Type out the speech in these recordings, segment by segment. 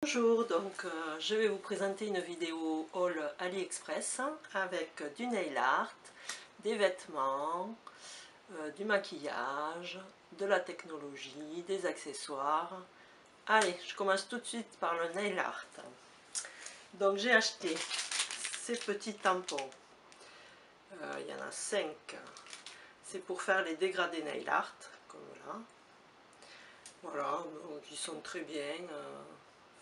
Bonjour, donc je vais vous présenter une vidéo haul AliExpress avec du nail art, des vêtements, du maquillage, de la technologie, des accessoires. Allez, je commence tout de suite par le nail art. Donc j'ai acheté ces petits tampons, il y en a 5, c'est pour faire les dégradés nail art, comme là. Voilà, donc ils sont très bien,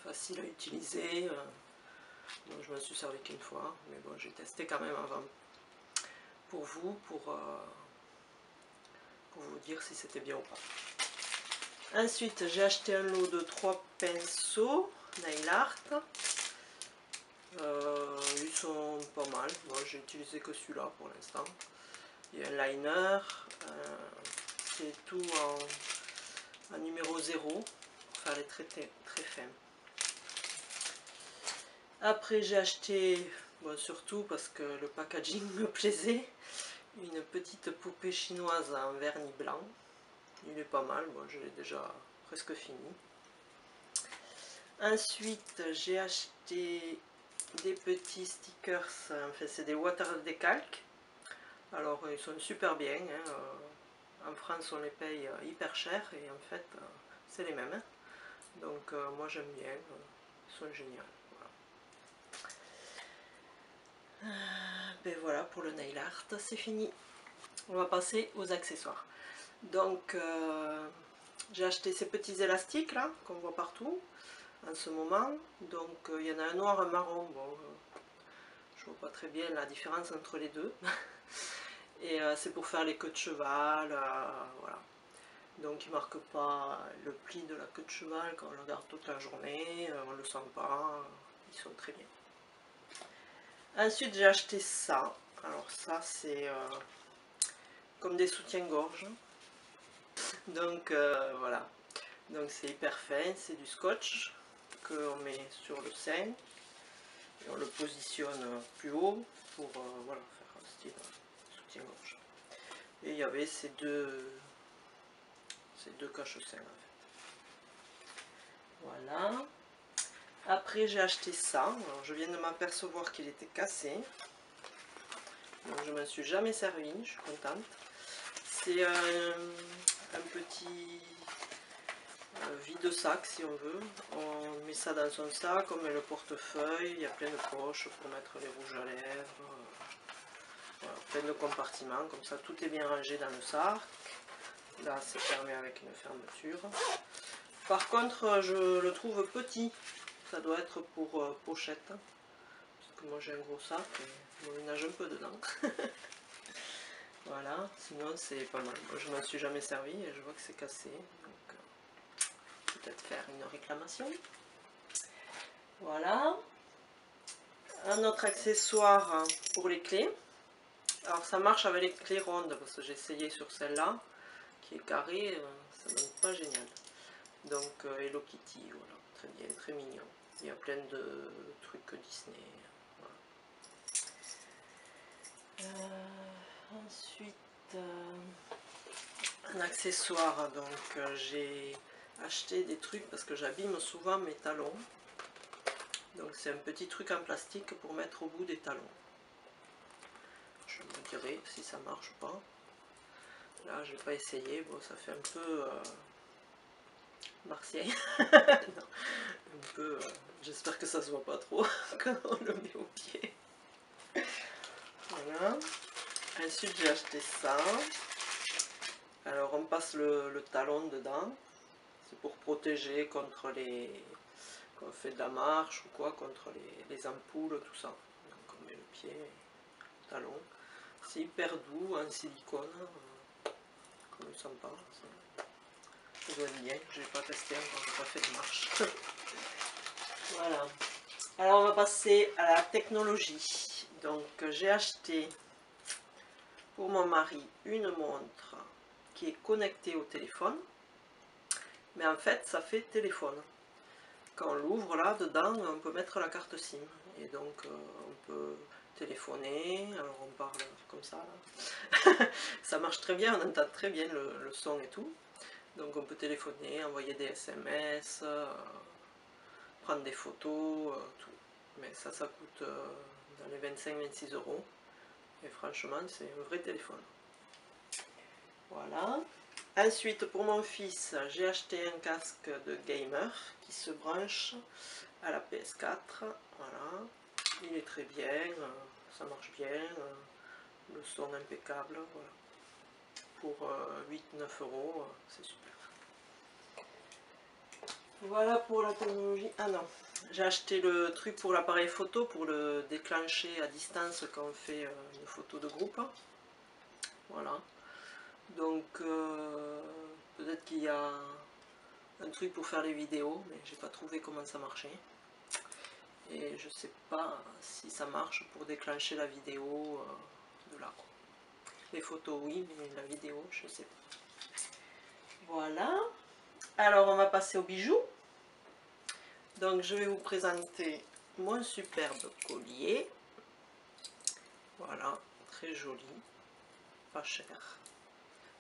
faciles à utiliser. Donc je me suis servi qu'une fois, mais bon, j'ai testé quand même avant pour vous, pour vous dire si c'était bien ou pas. Ensuite, j'ai acheté un lot de 3 pinceaux nail art. Ils sont pas mal. Moi, j'ai utilisé que celui-là pour l'instant. Il y a un liner. C'est tout en numéro 0 pour faire les traits très fins. Après, j'ai acheté, bon, surtout parce que le packaging me plaisait, une petite poupée chinoise en vernis blanc. Il est pas mal, moi je l'ai déjà presque fini. Ensuite, j'ai acheté des petits stickers, enfin c'est des water décalques. Alors ils sont super bien, hein. En France on les paye hyper cher et en fait c'est les mêmes. Hein. Donc moi j'aime bien, ils sont géniaux. Voilà. Ben voilà pour le nail art, c'est fini. On va passer aux accessoires. Donc j'ai acheté ces petits élastiques là qu'on voit partout en ce moment. Donc il y en a un noir, un marron. Bon, je vois pas très bien la différence entre les deux. Et c'est pour faire les queues de cheval. Voilà. Donc il ne marque pas le pli de la queue de cheval quand on le garde toute la journée. On ne le sent pas. Ils sont très bien. Ensuite j'ai acheté ça. Alors ça c'est comme des soutiens-gorge. Donc voilà. Donc c'est hyper fin, c'est du scotch qu'on met sur le sein et on le positionne plus haut pour voilà, faire un style soutien-gorge. Et il y avait ces deux cache-seins en fait. Voilà. Après j'ai acheté ça, alors, je viens de m'apercevoir qu'il était cassé. Donc je ne m'en suis jamais servi, je suis contente. C'est un petit vide-sac si on veut. On met ça dans son sac, on met le portefeuille, il y a plein de poches pour mettre les rouges à lèvres. Voilà, plein de compartiments, comme ça tout est bien rangé dans le sac. Là c'est fermé avec une fermeture. Par contre je le trouve petit, ça doit être pour pochette. Parce que moi j'ai un gros sac et on nage un peu dedans. Voilà, sinon c'est pas mal. Moi je m'en suis jamais servi et je vois que c'est cassé. Donc peut-être faire une réclamation. Voilà. Un autre accessoire pour les clés. Alors ça marche avec les clés rondes parce que j'ai essayé sur celle-là qui est carrée, ça donne pas génial. Donc Hello Kitty, voilà, très bien, très mignon. Il y a plein de trucs Disney. Voilà. Ensuite, un accessoire, donc j'ai acheté des trucs parce que j'abîme souvent mes talons. Donc c'est un petit truc en plastique pour mettre au bout des talons. Je me dirai si ça marche ou pas. Là j'ai pas essayé, bon ça fait un peu martien. Non, un peu, j'espère que ça se voit pas trop quand on le met au pied. Voilà. Ensuite j'ai acheté ça. Alors on passe le talon dedans. C'est pour protéger contre les... quand on fait de la marche ou quoi, contre les ampoules, tout ça. Donc on met le pied, le talon. C'est hyper doux en silicone, comme le sent pas. Ça doit être bien, je n'ai pas testé encore, je n'ai pas fait de marche. Voilà. Alors on va passer à la technologie. Donc j'ai acheté pour mon mari une montre qui est connectée au téléphone. Mais en fait ça fait téléphone. Quand on l'ouvre là, dedans, on peut mettre la carte SIM. Et donc on peut téléphoner, alors on parle comme ça. Là. Ça marche très bien, on entend très bien le son et tout. Donc on peut téléphoner, envoyer des SMS, prendre des photos, tout. Mais ça coûte dans les 25-26 €. Et franchement, c'est un vrai téléphone. Voilà. Ensuite, pour mon fils, j'ai acheté un casque de gamer qui se branche à la PS4. Voilà. Il est très bien, ça marche bien, le son impeccable. Voilà. Pour 8-9 €, c'est super. Voilà pour la technologie. Ah non, j'ai acheté le truc pour l'appareil photo pour le déclencher à distance quand on fait une photo de groupe. Voilà. Donc peut-être qu'il y a un truc pour faire les vidéos, mais j'ai pas trouvé comment ça marchait. Et je sais pas si ça marche pour déclencher la vidéo de là, quoi. Les photos oui, mais la vidéo je sais pas. Voilà. Alors on va passer aux bijoux. Donc je vais vous présenter mon superbe collier. Voilà, très joli, pas cher.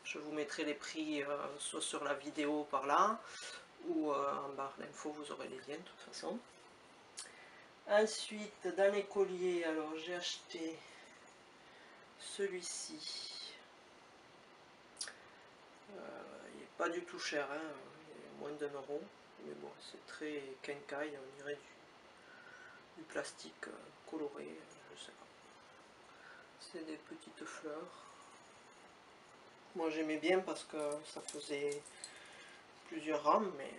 Je vous mettrai les prix soit sur la vidéo par là, ou en barre d'infos, vous aurez les liens de toute façon. Ensuite, dans les colliers, alors j'ai acheté celui-ci. Il n'est pas du tout cher, hein, il est moins d'1 €. Mais bon, c'est très quincaille, on dirait du plastique coloré, je sais pas. C'est des petites fleurs. Moi j'aimais bien parce que ça faisait plusieurs rames, mais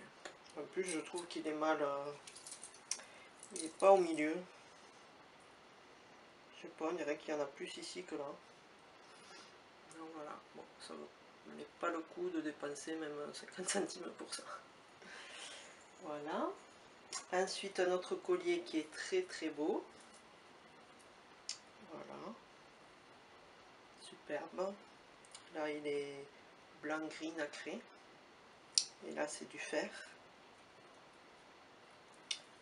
en plus je trouve qu'il est mal, il n'est pas au milieu. Je sais pas, on dirait qu'il y en a plus ici que là. Donc voilà, bon, ça n'est pas le coup de dépenser même 50 centimes pour ça. Voilà. Ensuite un autre collier qui est très très beau. Voilà. Superbe. Là il est blanc gris nacré. Et là c'est du fer.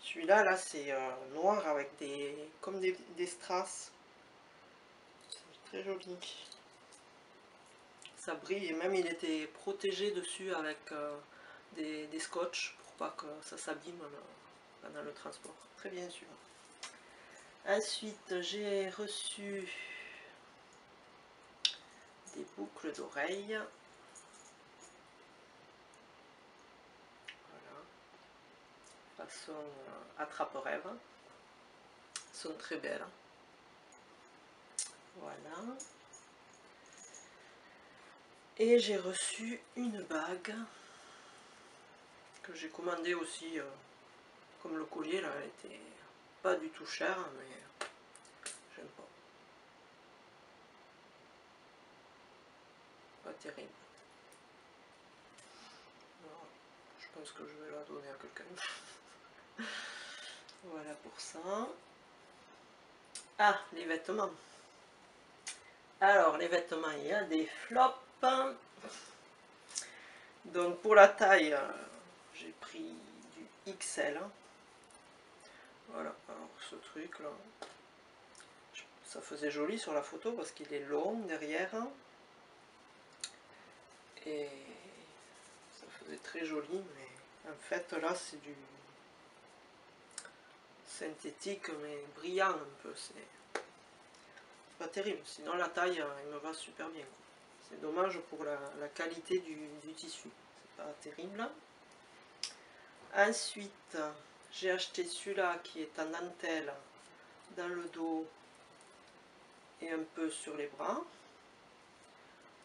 Celui-là, là, c'est noir avec comme des strass. C'est très joli. Ça brille et même il était protégé dessus avec des scotch pour pas que ça s'abîme pendant le transport. Très bien celui-là. Ensuite, j'ai reçu des boucles d'oreilles. Voilà. Façon attrape-rêve. Elles sont très belles. Voilà. Et j'ai reçu une bague que j'ai commandée aussi, comme le collier là, elle était pas du tout chère, mais j'aime pas. Pas terrible. Alors, je pense que je vais la donner à quelqu'un. Voilà pour ça. Ah, les vêtements. Alors, les vêtements, il y a des flops. Donc, pour la taille, j'ai pris du XL. Voilà, alors ce truc là, ça faisait joli sur la photo parce qu'il est long derrière. Et ça faisait très joli, mais en fait là c'est du synthétique mais brillant un peu, c'est pas terrible. Sinon la taille il me va super bien. C'est dommage pour la qualité du tissu, c'est pas terrible. Ensuite j'ai acheté celui-là qui est en dentelle dans le dos et un peu sur les bras.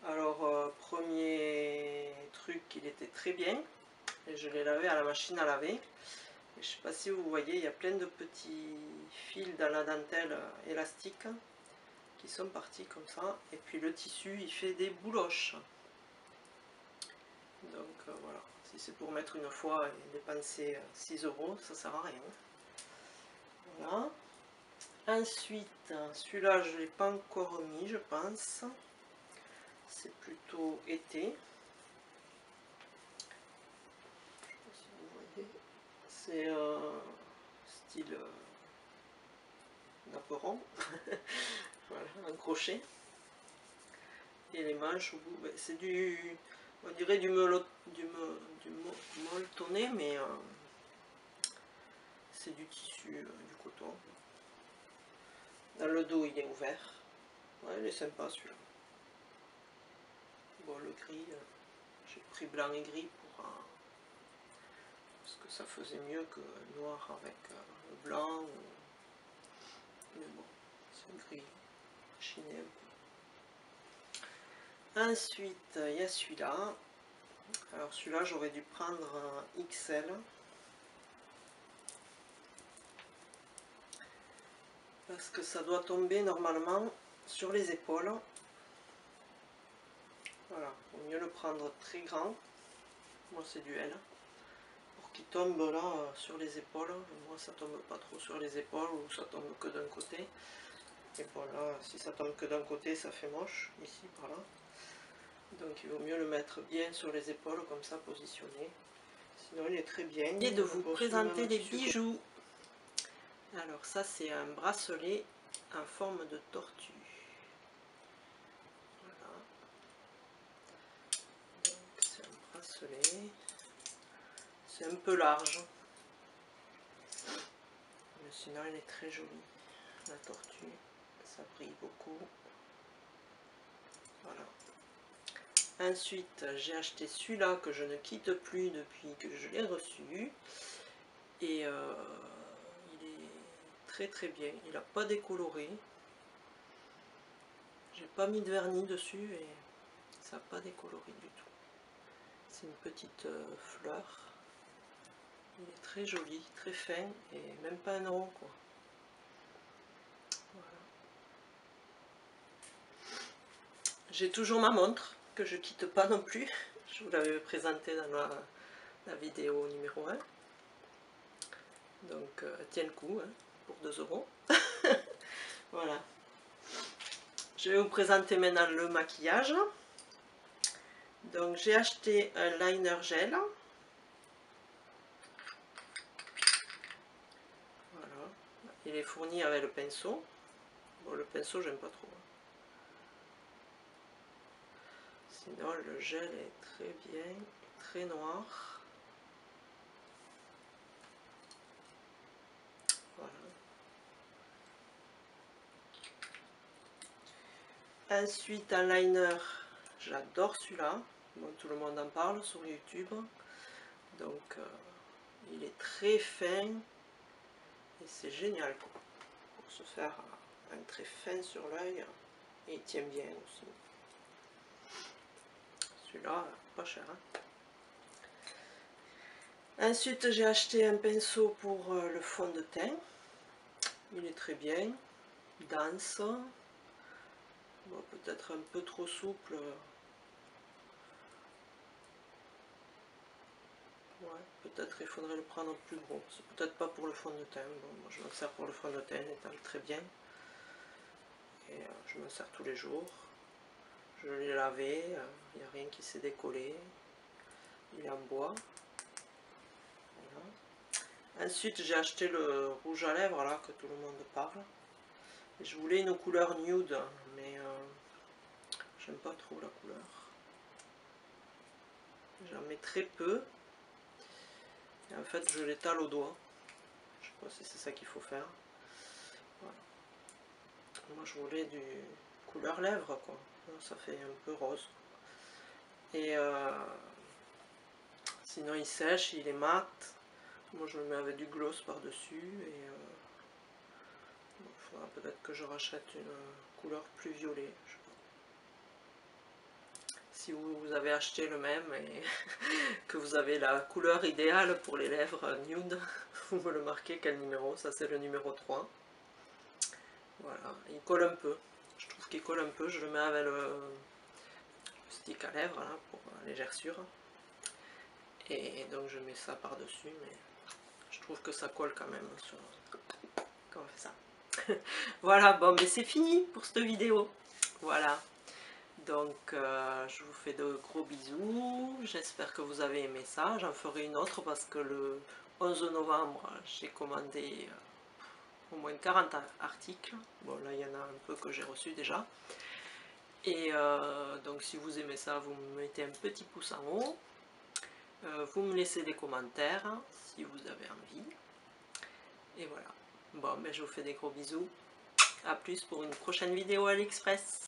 Alors premier truc, il était très bien et je l'ai lavé à la machine à laver. Et je ne sais pas si vous voyez, il y a plein de petits fils dans la dentelle élastique qui sont partis comme ça. Et puis le tissu, il fait des bouloches. Donc voilà, si c'est pour mettre une fois et dépenser 6 €, ça sert à rien. Voilà. Ensuite, celui-là, je ne l'ai pas encore mis, je pense. C'est plutôt été. Je sais pas si vous voyez. C'est style naperon. Voilà, un crochet. Et les manches au bout, ben, c'est on dirait du molletonné, mais c'est du tissu, du coton. Dans le dos il est ouvert. Ouais, il est sympa celui-là. Bon, le gris, j'ai pris blanc et gris pour parce que ça faisait mieux que noir avec le blanc. Mais bon, c'est un gris chiné un peu. Ensuite, il y a celui-là. Alors celui-là, j'aurais dû prendre un XL. Parce que ça doit tomber normalement sur les épaules. Voilà, il vaut mieux le prendre très grand. Moi c'est du L. Pour qu'il tombe là sur les épaules. Moi ça tombe pas trop sur les épaules ou ça tombe que d'un côté. Et bon là, si ça tombe que d'un côté, ça fait moche, ici, par là. Donc il vaut mieux le mettre bien sur les épaules, comme ça, positionné. Sinon il est très bien. Et de vous présenter les bijoux. Alors ça c'est un bracelet en forme de tortue. Voilà. Donc c'est un bracelet. C'est un peu large. Mais sinon elle est très jolie. La tortue, ça brille beaucoup. Voilà. Ensuite, j'ai acheté celui-là que je ne quitte plus depuis que je l'ai reçu. Et il est très très bien. Il n'a pas décoloré. J'ai pas mis de vernis dessus et ça n'a pas décoloré du tout. C'est une petite fleur. Il est très joli, très fin et même pas un rond quoi. Voilà. J'ai toujours ma montre que je quitte pas non plus. Je vous l'avais présenté dans la vidéo numéro 1. Donc tiens le coup hein, pour 2 €. Voilà. Je vais vous présenter maintenant le maquillage. Donc j'ai acheté un liner gel. Voilà. Il est fourni avec le pinceau. Bon, le pinceau j'aime pas trop. Sinon le gel est très bien, très noir. Voilà. Ensuite un liner, j'adore celui-là. Bon, tout le monde en parle sur YouTube. Donc il est très fin et c'est génial quoi, pour se faire un trait fin sur l'œil et il tient bien aussi. Celui-là, pas cher. Hein. Ensuite, j'ai acheté un pinceau pour le fond de teint. Il est très bien, dense. Bon, peut-être un peu trop souple. Ouais, peut-être il faudrait le prendre plus gros. C'est peut-être pas pour le fond de teint. Bon, moi je m'en sers pour le fond de teint, il étale très bien. Et je m'en sers tous les jours. Je l'ai lavé, il n'y a rien qui s'est décollé. Il est en bois. Voilà. Ensuite j'ai acheté le rouge à lèvres là que tout le monde parle. Je voulais une couleur nude, mais j'aime pas trop la couleur. J'en mets très peu. Et en fait je l'étale au doigt. Je sais pas si c'est ça qu'il faut faire. Voilà. Moi je voulais du couleur lèvres quoi. Ça fait un peu rose. Et sinon il sèche, il est mat. Moi je le mets avec du gloss par dessus et il faudra peut-être que je rachète une couleur plus violet. Si vous avez acheté le même et que vous avez la couleur idéale pour les lèvres nude, vous me le marquez quel numéro, ça c'est le numéro 3. Voilà, il colle un peu. Je trouve qu'il colle un peu, je le mets avec le stick à lèvres là, pour la légèreture. Et donc je mets ça par dessus, mais je trouve que ça colle quand même sur quand on fait ça. Voilà, bon mais c'est fini pour cette vidéo. Voilà, donc je vous fais de gros bisous, j'espère que vous avez aimé ça. J'en ferai une autre parce que le 11 novembre j'ai commandé au moins 40 articles. Bon là il y en a un peu que j'ai reçu déjà. Et donc si vous aimez ça, vous me mettez un petit pouce en haut. Vous me laissez des commentaires si vous avez envie. Et voilà. Bon, ben, je vous fais des gros bisous. A plus pour une prochaine vidéo AliExpress.